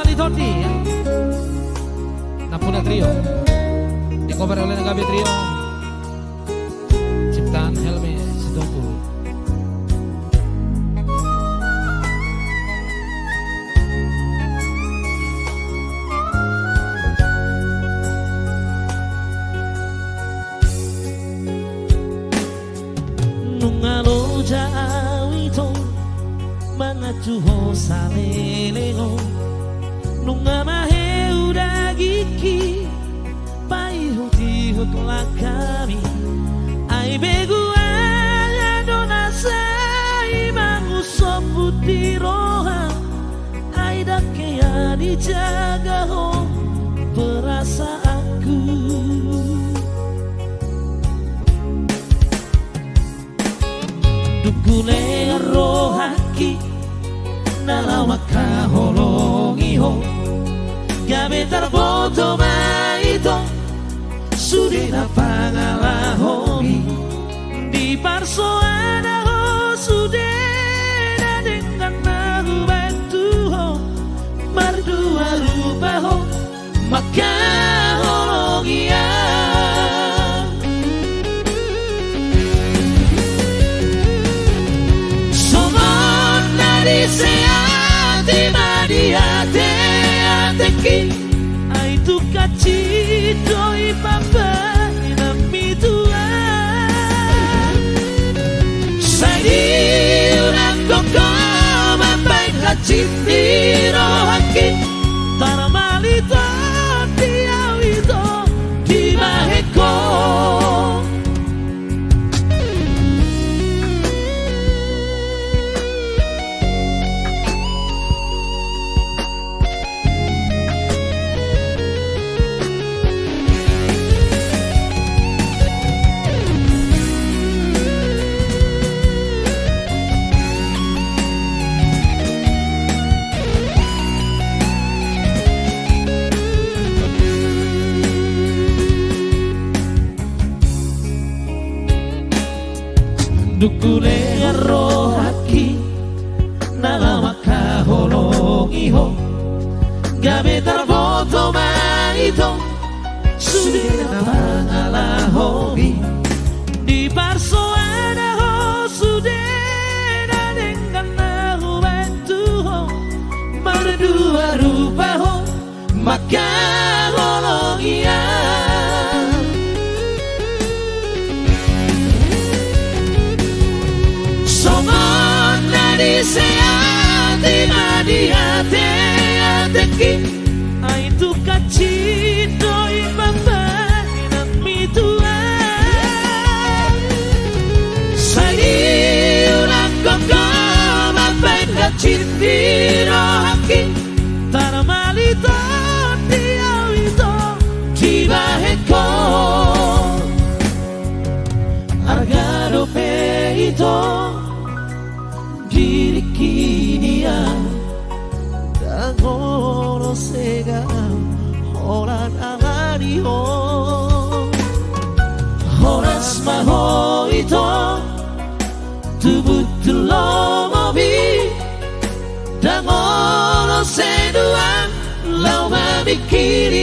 Mali Todi ya. Napuna Trio di cover oleh Nagabe Trio, ciptaan Helmi Sitompul. Nungalo jawito mga tuho sa lelego nunga mahe udagiki paihut-ihut lah kami ai begu adona sai mangusop putih roha ai dakea dijaga ho perasaanku. Dukune rohaki nalawaka holongi ho gabe tarboto maito sudena pangalahomi di parsoana ho sudena dengan aku bantu ho mardua rupa ho maka holongia. Seati madiate ateki ai tu kacito i papa na mitua sai una koko mapai kacitiro haki taramalito tiawito di maheko. Dukune rohaki nalawaka holongi ho gabe tarboto maito sudena pangalahomi di parsoana ho sudena dengan aku bantu ho berdua rupa ho maka holongia. Seati madiate ateki ai tu kacito i papa na mitua sai una koko mapai kacitiro haki taramalito tiawito chibaheko argaro peito diriki dia dagoro sega horan agari ho horas maho ito tubutulo mobi dagoro sedua lau mabikiri